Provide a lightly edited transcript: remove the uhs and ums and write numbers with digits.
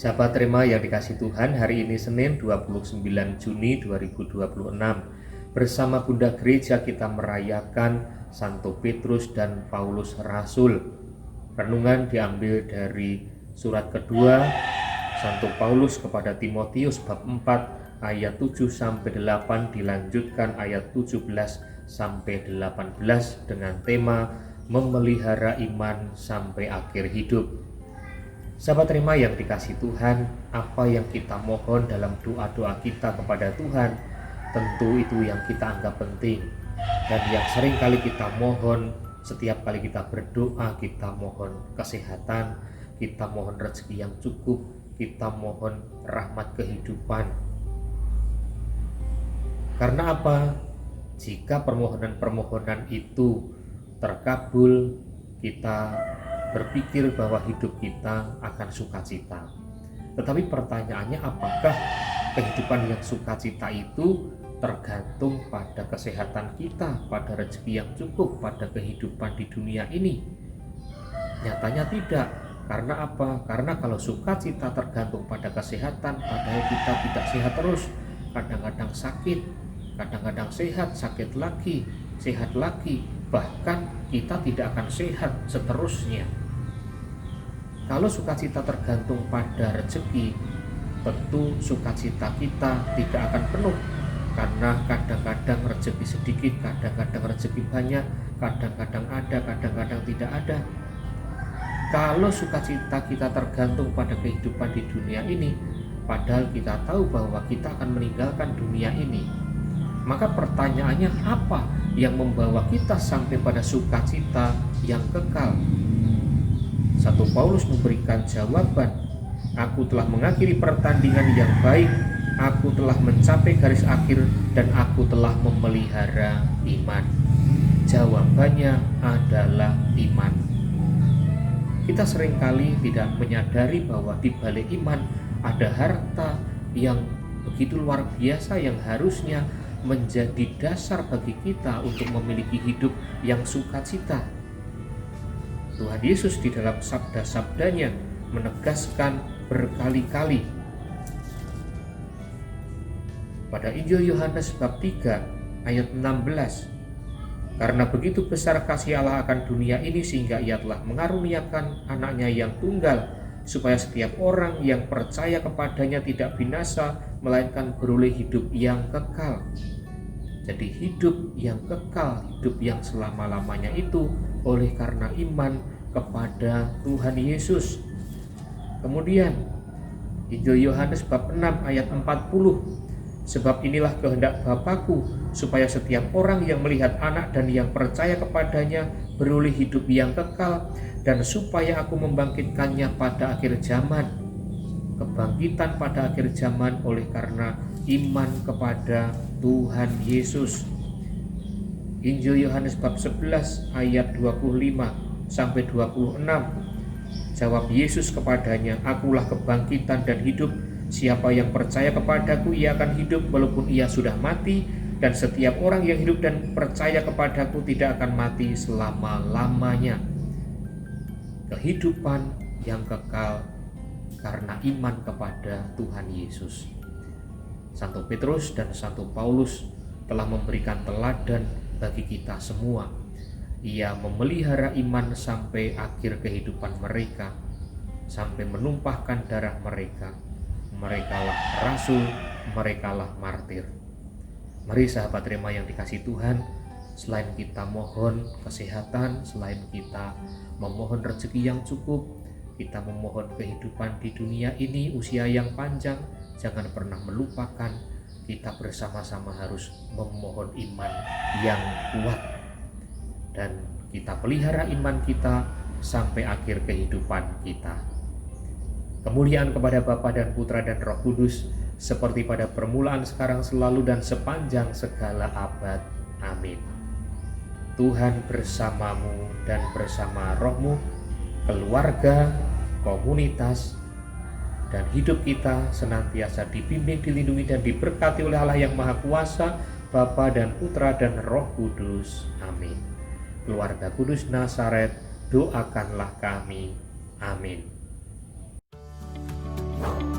Sahabat terima yang dikasih Tuhan, hari ini Senin 29 Juni 2026. Bersama Bunda Gereja kita merayakan Santo Petrus dan Paulus Rasul. Renungan diambil dari surat kedua Santo Paulus kepada Timotius bab 4 ayat 7 sampai 8, dilanjutkan ayat 17 sampai 18 dengan tema memelihara iman sampai akhir hidup. Sahabat terima yang dikasih Tuhan, apa yang kita mohon dalam doa-doa kita kepada Tuhan, tentu itu yang kita anggap penting. Dan yang sering kali kita mohon, setiap kali kita berdoa, kita mohon kesehatan, kita mohon rezeki yang cukup, kita mohon rahmat kehidupan. Karena apa? Jika permohonan-permohonan itu terkabul, kita berpikir bahwa hidup kita akan sukacita. Tetapi pertanyaannya, apakah kehidupan yang sukacita itu tergantung pada kesehatan kita, pada rezeki yang cukup, pada kehidupan di dunia ini? Nyatanya tidak. Karena apa? Karena kalau sukacita tergantung pada kesehatan, padahal kita tidak sehat terus. Kadang-kadang sakit, kadang-kadang sehat, sakit lagi, sehat lagi. Bahkan kita tidak akan sehat seterusnya. Kalau sukacita tergantung pada rezeki, tentu sukacita kita tidak akan penuh. Karena kadang-kadang rezeki sedikit, kadang-kadang rezeki banyak, kadang-kadang ada, kadang-kadang tidak ada. Kalau sukacita kita tergantung pada kehidupan di dunia ini, padahal kita tahu bahwa kita akan meninggalkan dunia ini, maka pertanyaannya, apa yang membawa kita sampai pada sukacita yang kekal? Santo Paulus memberikan jawaban, aku telah mengakhiri pertandingan yang baik, aku telah mencapai garis akhir, dan aku telah memelihara iman. Jawabannya adalah iman. Kita seringkali tidak menyadari bahwa di balik iman ada harta yang begitu luar biasa yang harusnya menjadi dasar bagi kita untuk memiliki hidup yang sukacita. Tuhan Yesus di dalam sabda-sabdanya menegaskan berkali-kali. Pada Injil Yohanes bab 3 ayat 16, karena begitu besar kasih Allah akan dunia ini sehingga Ia telah mengaruniakan anaknya yang tunggal, supaya setiap orang yang percaya kepadanya tidak binasa, melainkan beroleh hidup yang kekal. Jadi hidup yang kekal, hidup yang selama-lamanya itu oleh karena iman kepada Tuhan Yesus. Kemudian Injil Yohanes bab 6 ayat 40, sebab inilah kehendak Bapa-Ku, supaya setiap orang yang melihat anak dan yang percaya kepadanya beroleh hidup yang kekal, dan supaya Aku membangkitkannya pada akhir zaman. Kebangkitan pada akhir zaman oleh karena iman kepada Tuhan Yesus. Injil Yohanes bab 11 ayat 25 sampai 26. Jawab Yesus kepadanya, Akulah kebangkitan dan hidup. Siapa yang percaya kepadaku, ia akan hidup walaupun ia sudah mati, dan setiap orang yang hidup dan percaya kepadaku tidak akan mati selama-lamanya. Kehidupan yang kekal karena iman kepada Tuhan Yesus. Santo Petrus dan Santo Paulus telah memberikan teladan bagi kita semua. Ia memelihara iman sampai akhir kehidupan mereka, sampai menumpahkan darah mereka. Merekalah rasul, merekalah martir. Mari sahabat terima yang dikasih Tuhan, selain kita mohon kesehatan, selain kita memohon rezeki yang cukup, kita memohon kehidupan di dunia ini, usia yang panjang, jangan pernah melupakan kita bersama-sama harus memohon iman yang kuat. Dan kita pelihara iman kita sampai akhir kehidupan kita. Kemuliaan kepada Bapa dan Putra dan Roh Kudus, seperti pada permulaan, sekarang, selalu, dan sepanjang segala abad. Amin. Tuhan bersamamu dan bersama rohmu, keluarga, komunitas, dan hidup kita senantiasa dibimbing, dilindungi, dan diberkati oleh Allah yang Maha Kuasa, Bapa dan Putra dan Roh Kudus. Amin. Keluarga Kudus Nazaret, doakanlah kami. Amin. kasih.